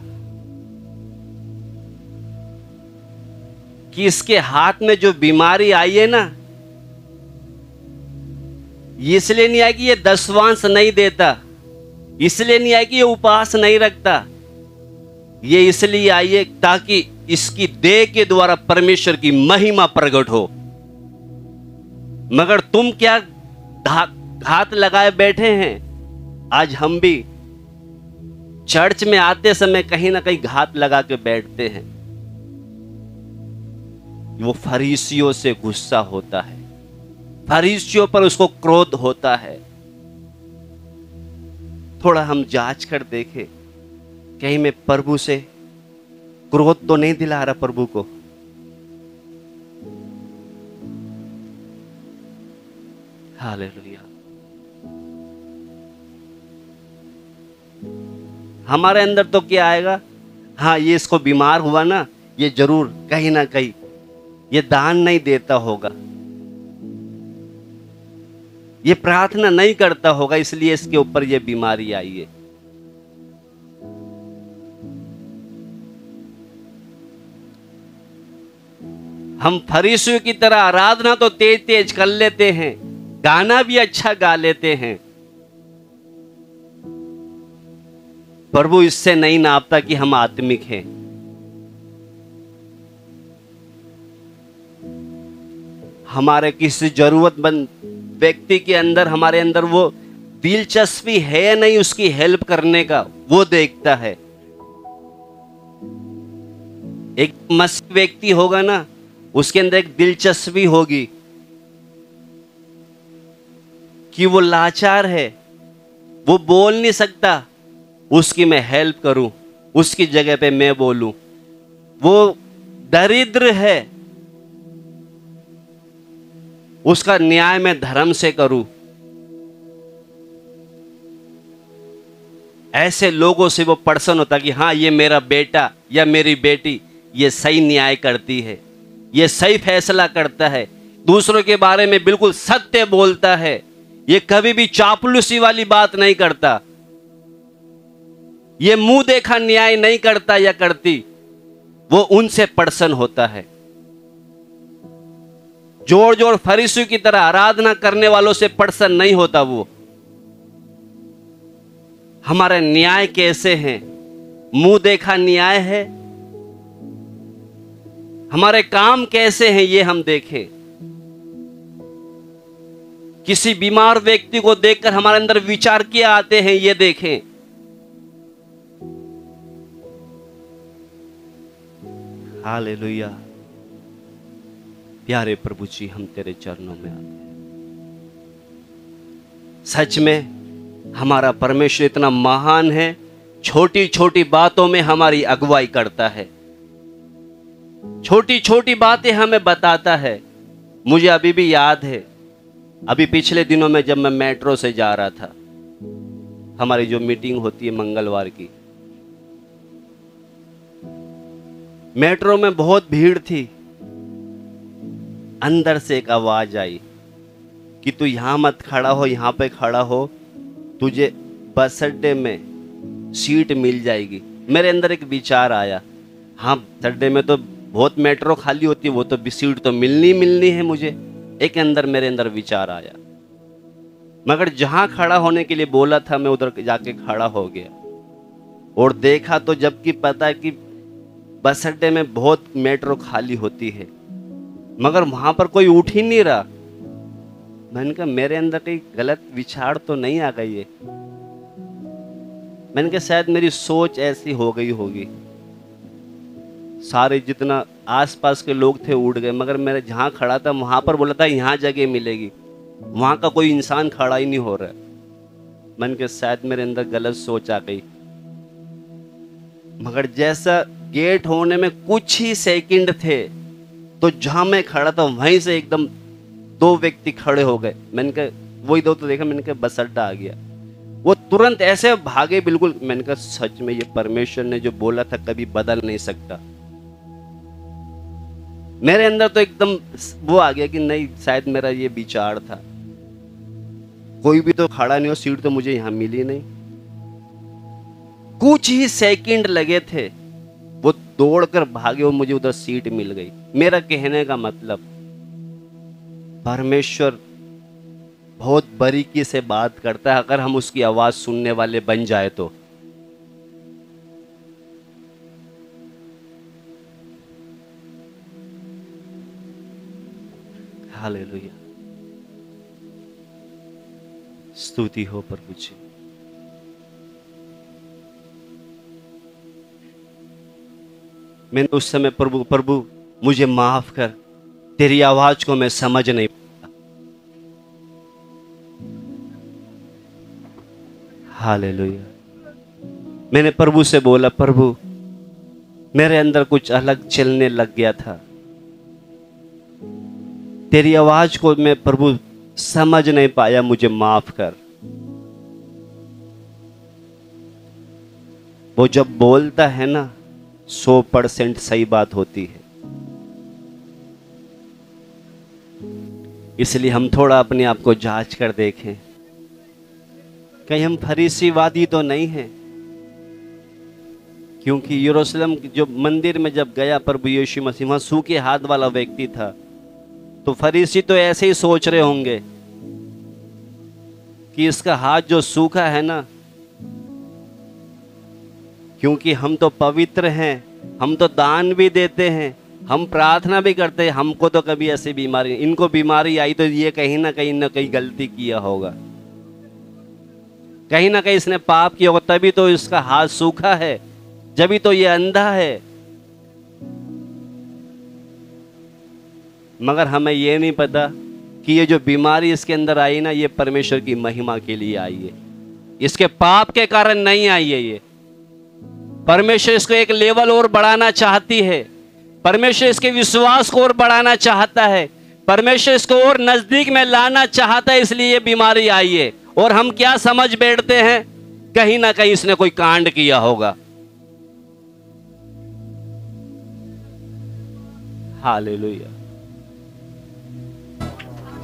कि इसके हाथ में जो बीमारी आई है ना, इसलिए नहीं आई कि ये दशवांश नहीं देता, इसलिए नहीं आई कि ये उपवास नहीं रखता, ये इसलिए आई है ताकि इसकी देह के द्वारा परमेश्वर की महिमा प्रकट हो। मगर तुम क्या घात लगाए बैठे हैं। आज हम भी चर्च में आते समय कहीं ना कहीं घात लगा के बैठते हैं। वो फरीसियों से गुस्सा होता है, फरीसियों पर उसको क्रोध होता है। थोड़ा हम जांच कर देखें, कहीं मैं प्रभु से क्रोध तो नहीं दिला रहा प्रभु को। हालेलुया। हमारे अंदर तो क्या आएगा, हाँ ये इसको बीमार हुआ ना, ये जरूर कहीं ना कहीं ये दान नहीं देता होगा, ये प्रार्थना नहीं करता होगा, इसलिए इसके ऊपर ये बीमारी आई है। हम फरीसियों की तरह आराधना तो तेज तेज कर लेते हैं, गाना भी अच्छा गा लेते हैं। प्रभु इससे नहीं नापता कि हम आत्मिक हैं। हमारे किसी जरूरतमंद व्यक्ति के अंदर, हमारे अंदर वो दिलचस्पी है या नहीं उसकी हेल्प करने का, वो देखता है। एक मसीह व्यक्ति होगा ना, उसके अंदर एक दिलचस्पी होगी कि वो लाचार है, वो बोल नहीं सकता, उसकी मैं हेल्प करूं, उसकी जगह पे मैं बोलूं। वो दरिद्र है, उसका न्याय मैं धर्म से करूं। ऐसे लोगों से वो प्रसन्न होता कि हाँ ये मेरा बेटा या मेरी बेटी ये सही न्याय करती है, ये सही फैसला करता है, दूसरों के बारे में बिल्कुल सत्य बोलता है, ये कभी भी चापलूसी वाली बात नहीं करता, ये मुंह देखा न्याय नहीं करता या करती। वो उनसे प्रसन्न होता है। जोर जोर फरीसियों की तरह आराधना करने वालों से प्रसन्न नहीं होता। वो हमारे न्याय कैसे हैं, मुंह देखा न्याय है, हमारे काम कैसे हैं ये हम देखें। किसी बीमार व्यक्ति को देखकर हमारे अंदर विचार क्या आते हैं ये देखें। हालेलुया। प्यारे प्रभु जी, हम तेरे चरणों में आते हैं। सच में हमारा परमेश्वर इतना महान है, छोटी छोटी बातों में हमारी अगुवाई करता है, छोटी छोटी बातें हमें बताता है। मुझे अभी भी याद है, अभी पिछले दिनों में जब मैं मेट्रो से जा रहा था, हमारी जो मीटिंग होती है मंगलवार की, मेट्रो में बहुत भीड़ थी। अंदर से एक आवाज आई कि तू यहां मत खड़ा हो, यहां पे खड़ा हो, तुझे बस अड्डे में सीट मिल जाएगी। मेरे अंदर एक विचार आया, हाँ बस अड्डे में तो बहुत मेट्रो खाली होती है, वो तो सीट तो मिलनी है मुझे। एक अंदर मेरे अंदर विचार आया, मगर जहां खड़ा होने के लिए बोला था मैं उधर जाके खड़ा हो गया और देखा तो जबकि पता है कि बस अड्डे में बहुत मेट्रो खाली होती है, मगर वहां पर कोई उठ ही नहीं रहा। मैंने कहा मेरे अंदर कोई गलत विचार तो नहीं आ गई है। मैंने कहा शायद मेरी सोच ऐसी हो गई होगी। सारे जितना आसपास के लोग थे उड़ गए, मगर मैं जहाँ खड़ा था वहां पर बोला था यहाँ जगह मिलेगी, वहां का कोई इंसान खड़ा ही नहीं हो रहा। मैंने कहा शायद मेरे अंदर गलत सोच आ गई। मगर जैसा गेट होने में कुछ ही सेकंड थे तो जहां मैं खड़ा था वहीं से एकदम 2 व्यक्ति खड़े हो गए। मैंने कहा वही 2 तो देखा, मैंने कहा बस अड्डा आ गया। वो तुरंत ऐसे भागे बिल्कुल। मैंने कहा सच में ये परमेश्वर ने जो बोला था कभी बदल नहीं सकता। मेरे अंदर तो एकदम वो आ गया कि नहीं, शायद मेरा ये विचार था, कोई भी तो खड़ा नहीं हो, सीट तो मुझे यहां मिली नहीं। कुछ ही सेकंड लगे थे, वो दौड़कर भागे और मुझे उधर सीट मिल गई। मेरा कहने का मतलब, परमेश्वर बहुत बारीकी से बात करता है अगर हम उसकी आवाज सुनने वाले बन जाए तो। हालेलुया, स्तुति हो प्रभु जी। मैंने उस समय प्रभु मुझे माफ कर, तेरी आवाज को मैं समझ नहीं पाता। हालेलुया। मैंने प्रभु से बोला, प्रभु मेरे अंदर कुछ अलग चलने लग गया था, तेरी आवाज को मैं प्रभु समझ नहीं पाया, मुझे माफ कर। वो जब बोलता है ना 100% सही बात होती है। इसलिए हम थोड़ा अपने आप को जांच कर देखें, कहीं हम फरीसीवादी तो नहीं हैं। क्योंकि यरूशलेम जो मंदिर में जब गया प्रभु यीशु मसीह, वहां सूखे हाथ वाला व्यक्ति था, तो फरीसी तो ऐसे ही सोच रहे होंगे कि इसका हाथ जो सूखा है ना, क्योंकि हम तो पवित्र हैं, हम तो दान भी देते हैं, हम प्रार्थना भी करते हैं, हमको तो कभी ऐसी बीमारी, इनको बीमारी आई तो ये कहीं ना कहीं गलती किया होगा, कहीं ना कहीं इसने पाप किया होगा, तभी तो इसका हाथ सूखा है, जभी तो ये अंधा है। मगर हमें ये नहीं पता कि ये जो बीमारी इसके अंदर आई ना, ये परमेश्वर की महिमा के लिए आई है, इसके पाप के कारण नहीं आई है। ये परमेश्वर इसको एक लेवल और बढ़ाना चाहती है, परमेश्वर इसके विश्वास को और बढ़ाना चाहता है, परमेश्वर इसको और नजदीक में लाना चाहता है, इसलिए ये बीमारी आई है। और हम क्या समझ बैठते हैं, कहीं ना कहीं इसने कोई कांड किया होगा। हालेलुया,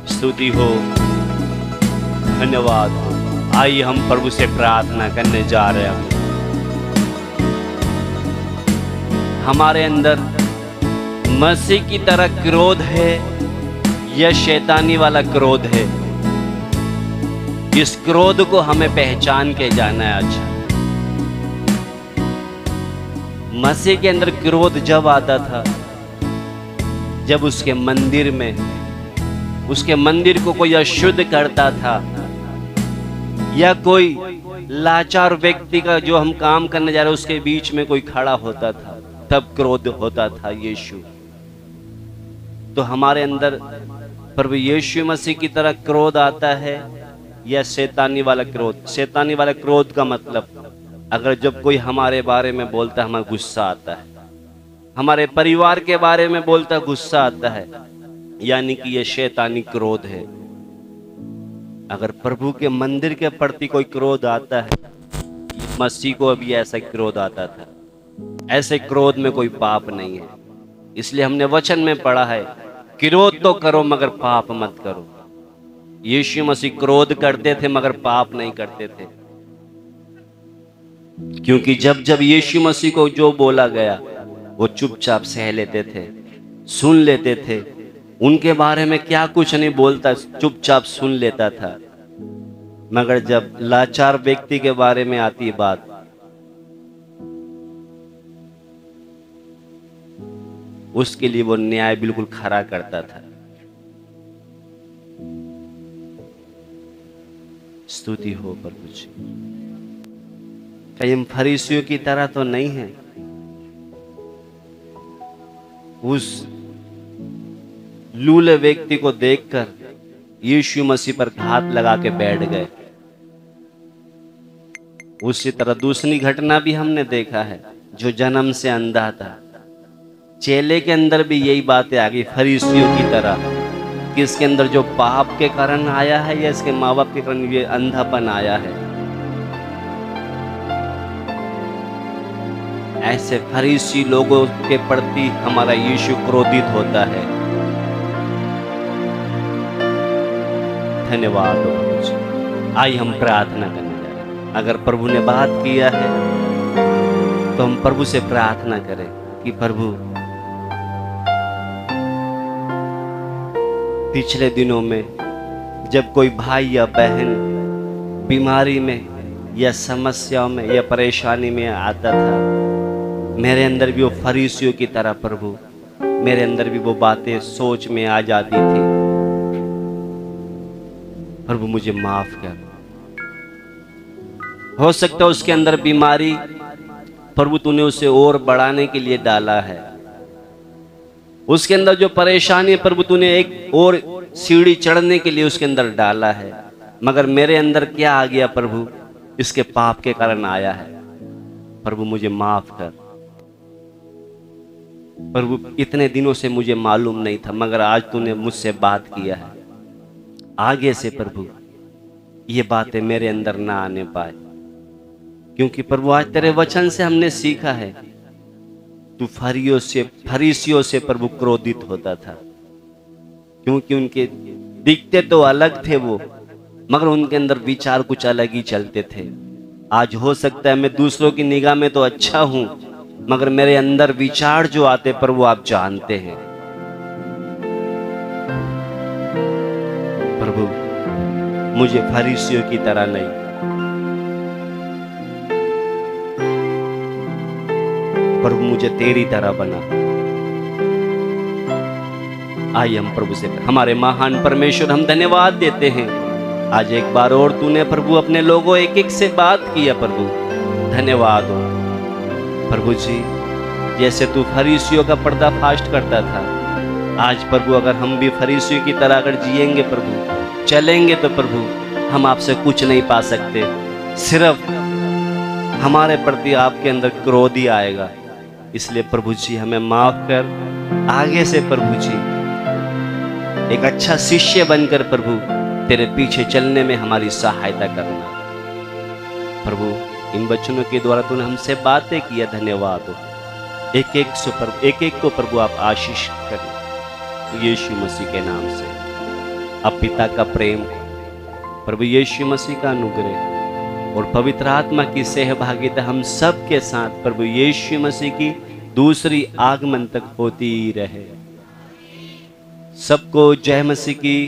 स्तुति हो, धन्यवाद हो। आइए हम प्रभु से प्रार्थना करने जा रहे हैं। हमारे अंदर मसीह की तरह क्रोध है या शैतानी वाला क्रोध है? इस क्रोध को हमें पहचान के जाना है। आज मसीह के अंदर क्रोध जब आता था, जब उसके मंदिर में, उसके मंदिर को कोई अशुद्ध करता था, या कोई लाचार व्यक्ति का जो हम काम करने जा रहे उसके बीच में कोई खड़ा होता था, तब क्रोध होता था यीशु। तो हमारे अंदर प्रभु यीशु मसीह की तरह क्रोध आता है या शैतानी वाला क्रोध? शैतानी वाला क्रोध का मतलब, अगर जब कोई हमारे बारे में बोलता है हमें गुस्सा आता है, हमारे परिवार के बारे में बोलता है गुस्सा आता है, यानी कि यह शैतानी क्रोध है। अगर प्रभु के मंदिर के प्रति कोई क्रोध आता है, मसीह को अभी ऐसा क्रोध आता था, ऐसे क्रोध में कोई पाप नहीं है। इसलिए हमने वचन में पढ़ा है, क्रोध तो करो मगर पाप मत करो। यीशु मसीह क्रोध करते थे मगर पाप नहीं करते थे, क्योंकि जब जब यीशु मसीह को जो बोला गया वो चुपचाप सह लेते थे, सुन लेते थे। उनके बारे में क्या कुछ नहीं बोलता, चुपचाप सुन लेता था। मगर जब लाचार व्यक्ति के बारे में आती बात, उसके लिए वो न्याय बिल्कुल खरा करता था। स्तुति हो प्रभु जी। कहीं हम फरीसियों की तरह तो नहीं है, उस लूले व्यक्ति को देखकर यीशु मसीह पर हाथ लगा के बैठ गए। उसी तरह दूसरी घटना भी हमने देखा है, जो जन्म से अंधा था, चेले के अंदर भी यही बातें आ गई फरीसियों की तरह, कि इसके अंदर जो पाप के कारण आया है या इसके माँ बाप के कारण ये अंधापन आया है। ऐसे फरीसी लोगों के प्रति हमारा यीशु क्रोधित होता है। धन्यवाद हो प्रभु जी। आइए हम प्रार्थना करने जाए। अगर प्रभु ने बात किया है तो हम प्रभु से प्रार्थना करें कि प्रभु, पिछले दिनों में जब कोई भाई या बहन बीमारी में या समस्याओं में या परेशानी में आता था, मेरे अंदर भी वो फरीसियों की तरह प्रभु, मेरे अंदर भी वो बातें सोच में आ जाती थी। प्रभु मुझे माफ कर। हो सकता है उसके अंदर बीमारी प्रभु तूने उसे और बढ़ाने के लिए डाला है, उसके अंदर जो परेशानी प्रभु तूने एक और सीढ़ी चढ़ने के लिए उसके अंदर डाला है, मगर मेरे अंदर क्या आ गया प्रभु, इसके पाप के कारण आया है। प्रभु मुझे माफ कर। प्रभु इतने दिनों से मुझे मालूम नहीं था, मगर आज तूने मुझसे बात किया है। आगे से प्रभु ये बातें मेरे अंदर ना आने पाए, क्योंकि प्रभु आज तेरे वचन से हमने सीखा है, तू फरीसियों से प्रभु क्रोधित होता था, क्योंकि उनके दिखते तो अलग थे वो, मगर उनके अंदर विचार कुछ अलग ही चलते थे। आज हो सकता है मैं दूसरों की निगाह में तो अच्छा हूं, मगर मेरे अंदर विचार जो आते प्रभु आप जानते हैं। प्रभु मुझे फरीसियों की तरह नहीं, प्रभु मुझे तेरी तरह बना। आइए हम प्रभु से, हमारे महान परमेश्वर हम धन्यवाद देते हैं, आज एक बार और तूने प्रभु अपने लोगों एक एक से बात किया। प्रभु धन्यवाद हो प्रभु जी, जैसे तू फरीसियों का पर्दाफाश करता था, आज प्रभु अगर हम भी फरीसियों की तरह अगर जिएंगे प्रभु, चलेंगे तो प्रभु हम आपसे कुछ नहीं पा सकते, सिर्फ हमारे प्रति आपके अंदर क्रोध ही आएगा। इसलिए प्रभु जी हमें माफ कर। आगे से प्रभु जी एक अच्छा शिष्य बनकर प्रभु तेरे पीछे चलने में हमारी सहायता करना। प्रभु इन वचनों के द्वारा तूने हमसे बातें किया, धन्यवाद हो। एक एक को प्रभु आप आशीष करें यीशु मसीह के नाम से। अब पिता का प्रेम, प्रभु यीशु मसीह का अनुग्रह और पवित्र आत्मा की सहभागिता हम सब के साथ प्रभु यीशु मसीह की दूसरी आगमन तक होती रहे। सबको जय मसीह की।